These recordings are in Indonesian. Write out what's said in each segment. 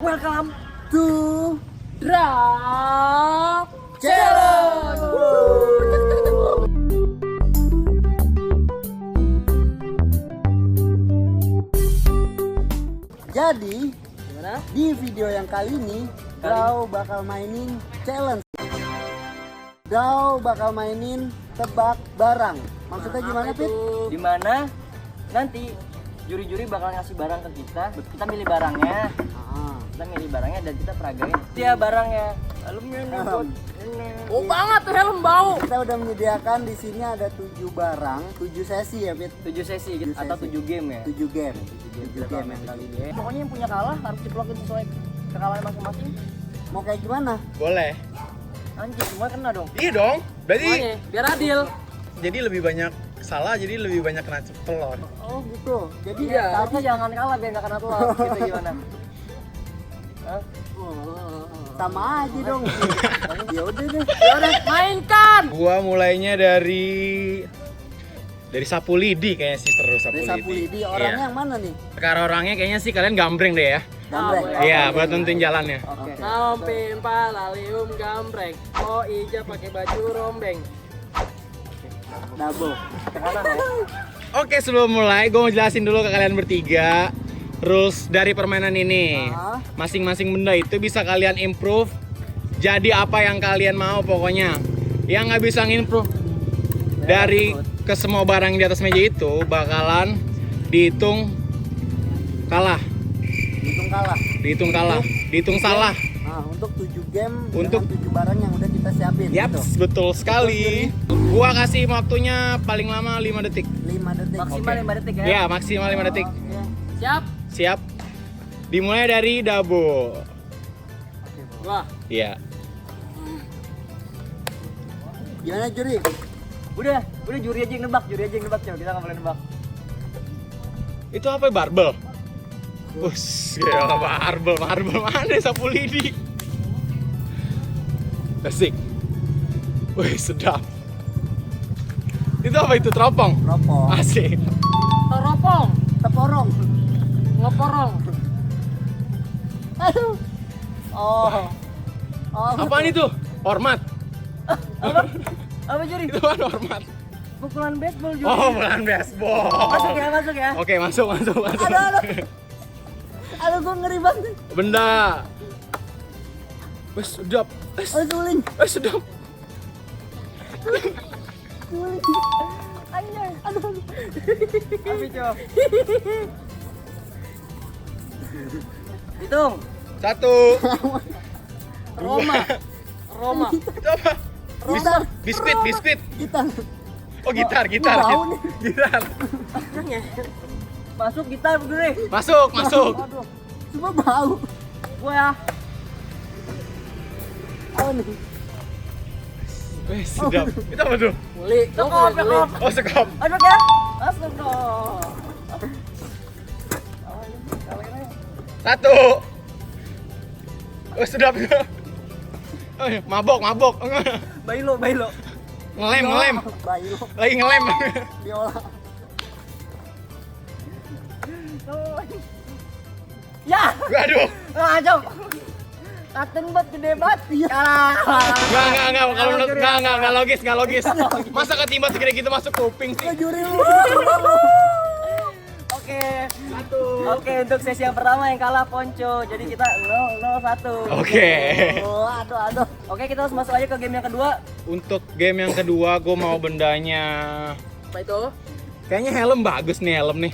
Welcome to Drop Challenge. Jadi, Gimana? di video yang kali ini, Dao bakal mainin challenge. Dao bakal mainin tebak barang. Maksudnya gimana, Pit? Dimana nanti juri-juri bakal ngasih barang ke kita milih barangnya. Kita milih barangnya dan kita peragain dia barangnya. Helmnya nih buat ini. Oh banget tuh helm bau. Kita udah menyediakan di sini ada 7 barang, 7 sesi ya, Pit? 7 sesi gitu, 7 atau sesi. 7 game ya. 7 game. 7 Kita game main yang kali 7 ini. game. Pokoknya yang punya kalah harus diplokin sesuai kekalahan masing-masing. Mau kayak gimana? Boleh. Anjir, semua kena dong. Iya dong. Berarti Semuanya, biar adil. jadi lebih banyak salah, jadi lebih banyak kena telur. Oh gitu. Jadi Iya, tapi tapi jangan kalah biar nggak kena telur. Gitu gimana? Hah? sama aja dong. Ya udah deh. Yaudah, mainkan. Gua mulainya dari sapu lidi kayaknya sih, terus sapu Dari lidi. sapu lidi orangnya yang mana nih? Sekarang orangnya kayaknya sih kalian gambreng deh ya. Gambreng. boleh. Iya, Oke. buat nentuin jalannya. Oke. Samping palalium gambreng. Oh ija pakai baju rombeng. Double. Ke kanan ya. Oke, sebelum mulai gue mau jelasin dulu ke kalian bertiga rules dari permainan ini. Ah. Masing-masing benda itu bisa kalian improve jadi apa yang kalian mau pokoknya. Yang nggak bisa improve dari ke semua barang di atas meja itu bakalan dihitung kalah, Hitung kalah. dihitung salah. Nah, untuk 7 game Untuk- dengan 7 barang yang udah kita siapin. Yaps, gitu. betul sekali. Gua kasih waktunya paling lama 5 detik. 5 detik. Maksimal 5 detik ya. Ya, maksimal 5 detik. Oke. Siap. Siap. Dimulai dari Dabo. Wah, Iya. Gimana juri? udah juri aja yang nebak, coba kita nggak boleh nebak. Itu apa? Barbel. Us, gila barbel mana sapu lidi. Asik. Wih, sedap. Itu apa itu? Teropong. Ropong. Asik. Teropong, Teporong. ngeporong. Aduh. Oh. Oh. Apaan itu? Hormat. Apa juri? Itu kan hormat. Pukulan baseball juri. Oh, bulan baseball. Masuk ya. Oke, masuk. Aduh. Aduh, gua ngeri banget. Benda. Wih, sedap. Oh, suling. Sedap. Suling. Anjay. Aduh. Apa coba? Hitung. 1. Roma. Itu apa? Gitar. Biskuit. Gitar. Oh, gitar. Ini bau nih. Gitar. Masuk gitar juri. Masuk. Aduh. Cuma bau. Gua ya. Oh nih. Wih, sedap. Itu apa tuh? Muli. Sekop. Oh, sekop. Masuk ya. Masuk dong. 1. Oh, sedap. Oh, mabok. Bailo. Ngelem. Bayi lo. Lagi ngelem. Biola. Ya. Waduh. Ngajak. Katen banget gede banget. Kalah. Enggak. Kalau menurut enggak logis. Masa ketimba segede gitu masuk kuping sih? Oh, juri lu. Oke, untuk sesi yang pertama yang kalah Ponco. Jadi kita 0-1. Oke. Oh, aduh. Oke, kita harus masuk aja ke game yang kedua. Untuk game yang kedua, gue mau bendanya. Apa itu? Kayaknya helm bagus nih nih.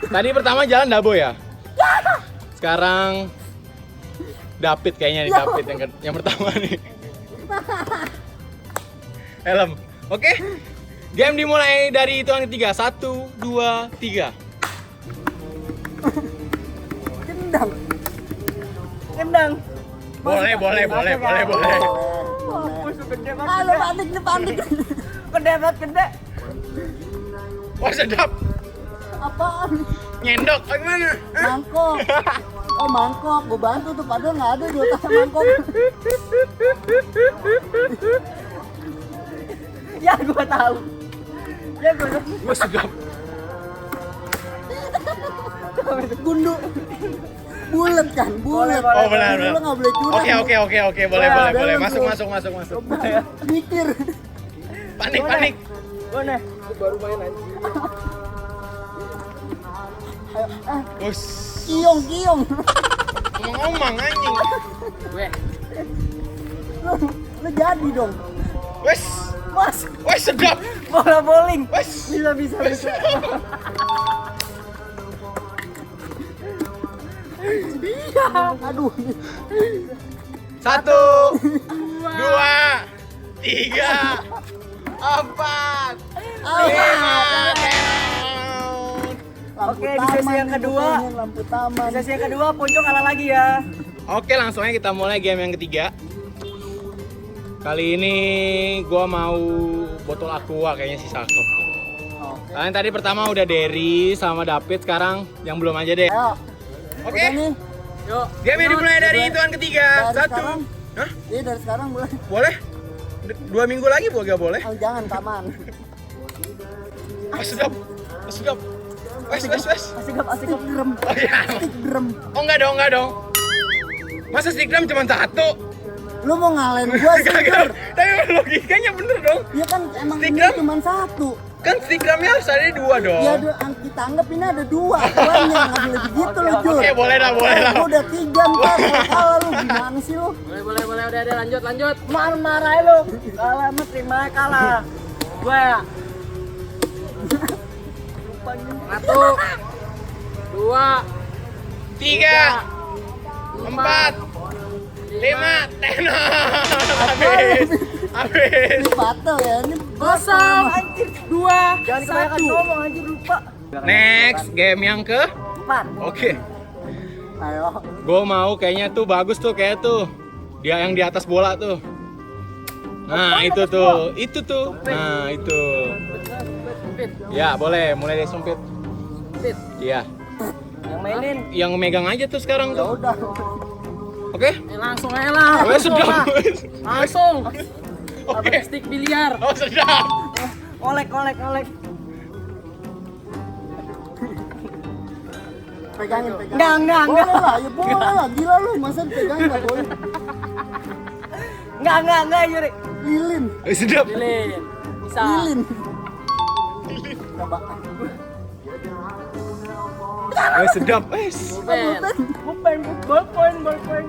Tadi pertama jalan Dabo ya. Sekarang David kayaknya nih, David yang pertama nih. Helm. Oke. Game dimulai dari hitungan ketiga. 1, 2, 3. Kendang. Boleh. Boleh. Gede Halo, panik. Gede. Wah, sedap. Apaan? Nyendok. Gimana? Mangkok. Oh, mangkok. Gua bantu tuh, padahal nggak ada di otak mangkok. Ya, gua tahu. Wah, sedap. Gundu. bulat kan, bulat. Boleh, Oh benar. Jadi lo nggak boleh curang. Oke, boleh. Dalam Masuk. tuh. Mikir. Panik. Mana? Baru main anjing. Bus. Kiong. Ngomong anjing. Weh, Lo jadi dong. Wes. Mas, Wes sedap. bola bowling. Wes. Bisa. Aduh. 1, 2, 3, 4, 5, 6, 7, 8, 9, 10. Oke, di sesi yang kedua. Lampu taman. Di sesi yang kedua Ponco kalah lagi ya. Oke, langsung aja kita mulai game yang ketiga. Kali ini gua mau botol aqua kayaknya si Sako. Oke. Kalian tadi pertama udah Derry sama David, sekarang yang belum aja deh. Ayo. Oke. Udah nih. yuk. Game dimulai dari hitungan ketiga. Dari 1. sekarang? Hah? Iya dari sekarang boleh. Boleh? 2 minggu lagi gak boleh? Oh, jangan taman. Sedap. Wes. Asik gap. Stick drum. Oh iya. Stick drum. Oh enggak dong. Masa stick drum cuma 1? Lu mau ngalahin gua sih? Gak. Tapi logikanya bener dong. Ya kan emang Stick ini drum? cuma satu. Kan stick drumnya harus ada 2 dong. Ya kita anggap ini ada 2. Banyak nggak boleh begitu lu Jur. Oke, boleh lah. Lu udah 3 ntar kalau kalah lu gimana sih lu? Boleh, udah lanjut. Marah lu. Kalah mah terima kalah. Gue ya. 1, 2, 3, 4, 5, habis. Ini battle ya, ini kosong, Anjir. 2, Jangan kebanyakan 1. ngomong anjir lupa. Next game yang ke 4. Oke. Ayo. Gue mau kayaknya tuh bagus tuh kayak tuh. Dia yang di atas bola tuh. Nah, itu tuh. Nah, itu. Fit, Ya, boleh. Mulai dari sumpit. fit. Iya. Yang mainin. Yang megang aja tuh sekarang Ya tuh. udah. Oke? Langsung aja lah. Oh, sudah. Langsung. Oke. Stick biliar. Oh, sedap. Olek. Pegangin. Enggak. Boleh lah, ya boleh lah. Gila lu, masa dipegangin nggak boleh? Enggak, Yuri. Lilin. Sedap. Lilin. Bisa. Lilin. Coba. Sedap. Ben. Bupen, ballpoint.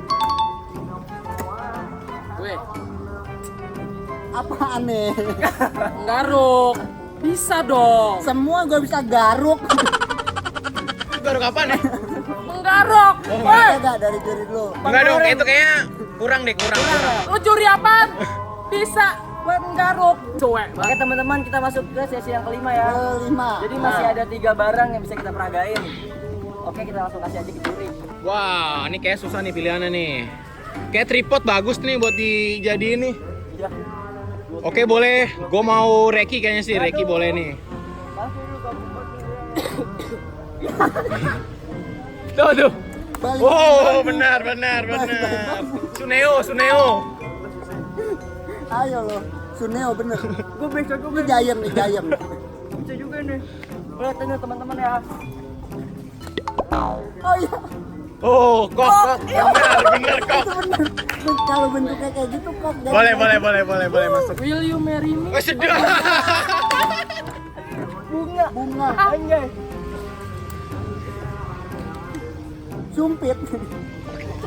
Weh, Apaan nih? garuk. Bisa dong. Semua gua bisa garuk. Baru kapan ya? Menggaruk. Weh, Enggak dari diri dulu. Enggak dong, itu kayaknya kurang deh, kurang. lu curi apaan? Bisa buat menggaruk. Cuek. Oke teman-teman, kita masuk ke sesi yang kelima ya. 5. Jadi masih ada 3 barang yang bisa kita peragain. Oke, kita langsung kasih aja ke juri. Wah, ini kayak susah nih pilihannya nih. Kayak tripod bagus nih buat dijadiin nih. Ya. Oke, boleh. Gue mau Reki kayaknya sih. Reki boleh nih. Tuh. Balik. Wow, benar. Suneo. Ayo lo. Suneo bener. Gue bisa Ini Giant nih, Giant. Bisa juga nih. Lihat ini teman-teman ya. Oh iya. Oh, kok. Bener kok. Itu bener. Kalau bentuknya kayak gitu kok. Boleh masuk. Will you marry me? Oh, sedap. Bunga. Anjay. Sumpit.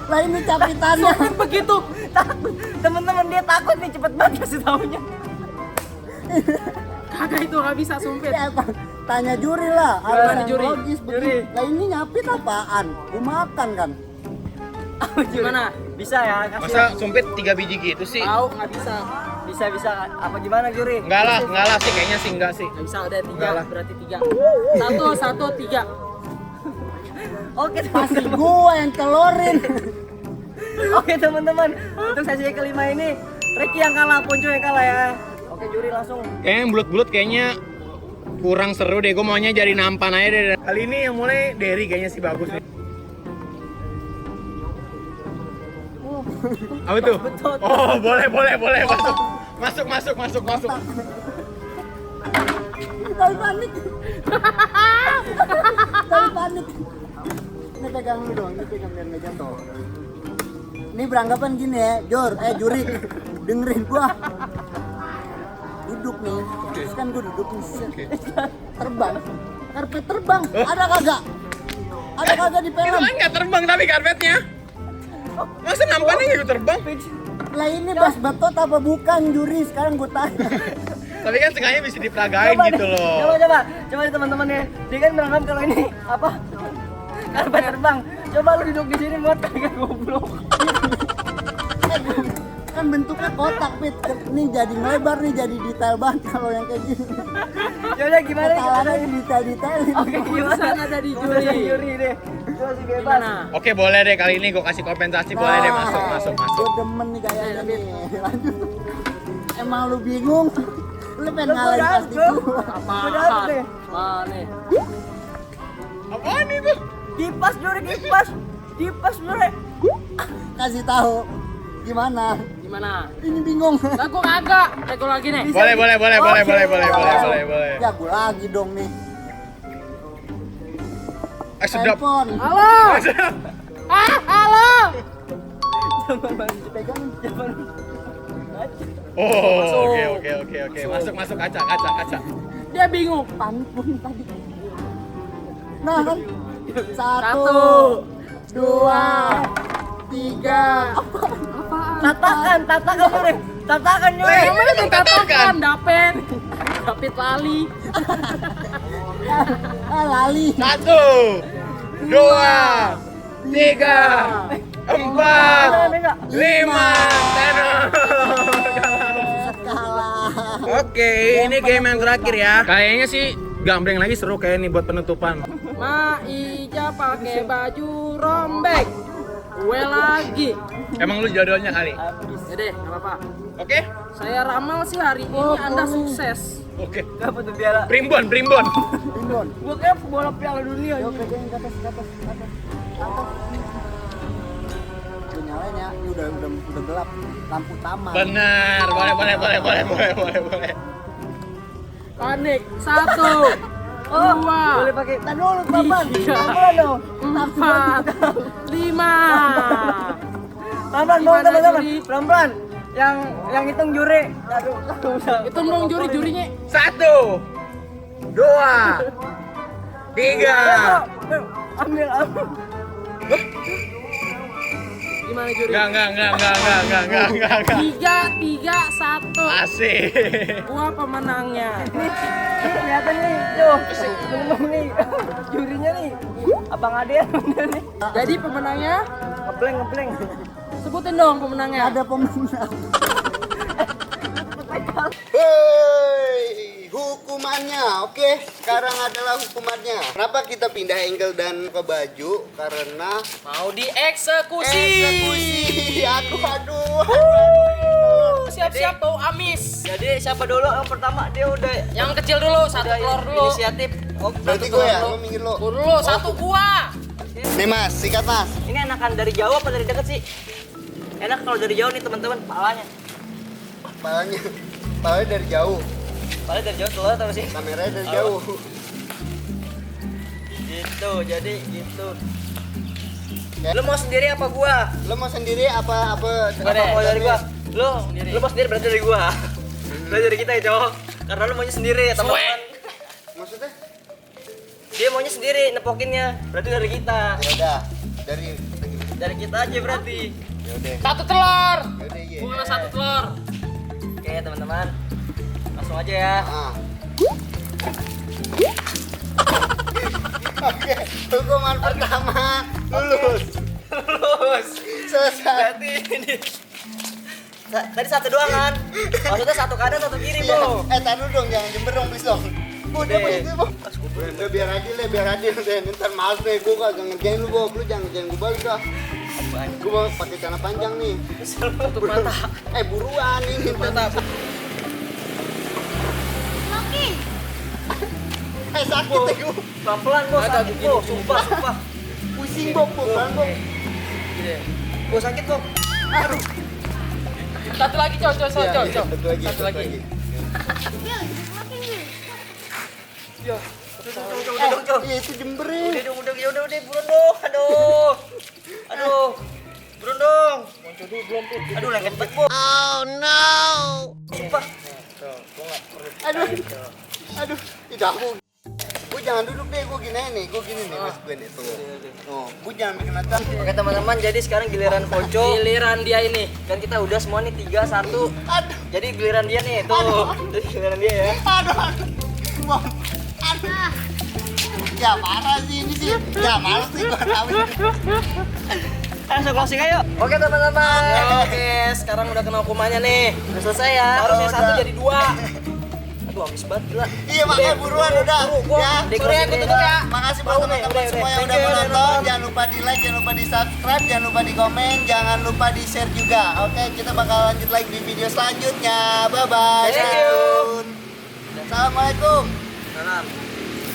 Lah ini capitannya. Begitu. Takut. Teman-teman dia takut nih, cepet banget kasih taunya. Kagak itu nggak bisa sumpit. Ya, apa? Tanya juri lah. Tanya Ada yang juri. logis Juri. begitu. Lah ini nyapit apaan? Gua makan kan. Gimana? Bisa ya, kasih. Masa sumpit 3 biji gitu sih? Tahu nggak bisa. Bisa apa gimana juri? Enggak lah sih, kayaknya sih enggak sih. Nggak bisa udah 3 Enggak lah. berarti 3. 1, 3. Oke Pasti teman-teman. gua yang telorin. Oke teman-teman, untuk sesi kelima ini Ricky yang kalah, Ponco yang kalah ya. Oke juri langsung. Kayaknya yang bulut-bulut kayaknya kurang seru deh. Gue maunya jadi nampan aja deh. Kali ini yang mulai Derry kayaknya sih bagus nih. Apa tuh? Betul. Oh, boleh masuk. Tapi panik. Ini pegang dulu dong, ini pegang biar nggak jatuh. Ini beranggapan gini ya, Juri, dengerin gua. Duduk nih, terus kan gua duduk nih, terbang, karpet terbang, ada kagak? Ada kagak di Itu film? kan nggak terbang tapi karpetnya. Masa nampannya nggak terbang? Lah ini bas betot apa bukan Juri? Sekarang gua tanya. Tapi kan sengaja bisa diperagain gitu loh. Coba nih teman-teman ya. Dia kan berangkat kalau ini apa? Karpet terbang. Coba lu duduk di sini buat kagak goblok. Kan bentuknya kotak, Pit. Ini jadi melebar nih, jadi detail banget kalau yang kayak gini. Ya udah gimana? Ketalannya detail-detailin. Oke, gimana? ada di Juri deh. Coba sih bebas. Oke, boleh deh kali ini gue kasih kompensasi, boleh deh masuk. Gue demen nih kayaknya nih. Lanjut. Emang lu bingung? Lu pengen ngalahin pasti gua. Udah dapet deh. Mana? Apaan itu? Kipas Juri, kipas Juri. Kasih tahu gimana? Gimana? Ini bingung. Lah gua kagak. Gua lagi nih. Boleh. Ya gue lagi dong nih. Sedap. Telepon. Halo. Halo. Jangan dipegang, jangan. Oh, oke. Masuk kaca. Dia bingung. Pantun tadi. Nah kan. 1, 1, 2, 3. Tatakan Juri. Tatakan Juri. Namanya tuh tatakan Dapet lali. Lali. 1, 2, 3, 4, 5, Kalah. Oke, ini game yang terakhir ya. Kayaknya sih gambreng lagi seru kayak ini buat penutupan. Ma Ija pakai baju rombeng. Gue lagi. Emang lu jodohnya kali? Jadi, nggak apa-apa. Oke? Saya ramal sih hari ini Anda sukses. Oke. Dapat tuh piala. Primbon. Bindon. Gua kayak bola piala dunia. Yuk pegangin ke atas. Tuh nyalain ya. Ini udah gelap. Lampu taman. Benar. Boleh. Panik. 1, 2, Boleh pakai. Tahan dulu, Bapak. Pelan dong. 4, 5. Pelan-pelan, Gimana, teman-teman. Juri? Pelan-pelan. Yang hitung Juri. Aduh, usah. Hitung dong juri-jurinya. 1, 2, 3. Ambil. Gimana juri? Enggak. 3, 1. Asik. Gua pemenangnya. Kelihatan nih, tuh. Belum nih. Jurinya nih. Abang Ade nih. Jadi pemenangnya, Ngebleng. sebutin dong pemenangnya. Ada pemenang. Hei, hukumannya, oke. Sekarang adalah hukumannya. Kenapa kita pindah angle dan ke baju? Karena Mau dieksekusi. eksekusi. Aduh. Siap-siap tuh amis. Jadi siapa dulu yang pertama? Dia udah Yang kecil dulu, satu telur dulu. inisiatif. Oh, Berarti gue ya, lo minggir lo. Gua dulu, satu gua. Nih mas, sikat mas. Ini enakan dari jauh apa dari dekat sih? Enak kalau dari jauh nih teman-teman, palanya. Palanya dari jauh. Palanya dari jauh keluar tahu sih. Kameranya dari jauh. Gitu, jadi gitu. Ya. Lu mau sendiri apa gua? Lo mau sendiri apa? Apa mau dari gua? Lu mau sendiri berarti dari gua. Berarti dari kita ya, cowok. Karena lu maunya sendiri, teman-teman. Maksudnya? Dia maunya sendiri nepokinnya. Berarti dari kita. Ya udah, Dari kita aja berarti. ya udah. Satu telur. Ya udah iya. Gua satu telur. Oke, teman-teman. Langsung aja ya. Ah. Oke, hukuman pertama lulus. Selesai. Berarti ini. Tadi satu doang kan? Maksudnya satu kanan satu kiri, Bro. Tar dulu dong, jangan jember dong, please dong. Udah Deh. begitu, Bo. Udah biar adil deh. Ntar maaf deh, gue kagak ngerjain lu, Bo. Lu jangan ngerjain gue balik dah. Gue mau pakai celana panjang nih. Tutup mata. Buruan ini. Mata. Sakit deh gue. Pelan-pelan, Bo. Sakit, Bo. Sumpah. Pusing, Bo. Pelan, Bo. Bo, sakit, Bo. Aduh. Satu lagi, Cok. Satu lagi. Satu lagi. Itu jemberin. Udah, buruan dong. Aduh. Buruan dong. Aduh, lengket banget, Bu. Oh no. Sumpah. Aduh, tidak aku. Gue jangan duduk deh, gue gini nih, mas gue nih tuh. Oh, gue jangan bikin atas. Oke teman-teman, jadi sekarang giliran Ponco. Giliran dia ini. Kan kita udah semua nih 3, 1. Aduh, Jadi giliran dia nih, tuh. Jadi giliran dia ya. Bom. Aduh. Ya parah sih ini sih. Ya males sih gue tahu. Langsung closing ayo. Oke teman-teman. Oke, sekarang udah kena hukumannya nih. Udah selesai ya. Harus yang 1 jadi 2. Aduh, habis banget gila. Iya, makanya buruan udah. Ya, Sorry aku tutup ya. makasih buat teman-teman semua yang udah menonton. Jangan lupa di like, jangan lupa di subscribe, jangan lupa di komen, jangan lupa di share juga. Oke, kita bakal lanjut lagi di video selanjutnya. Bye bye. Thank you. Assalamualaikum. Salam.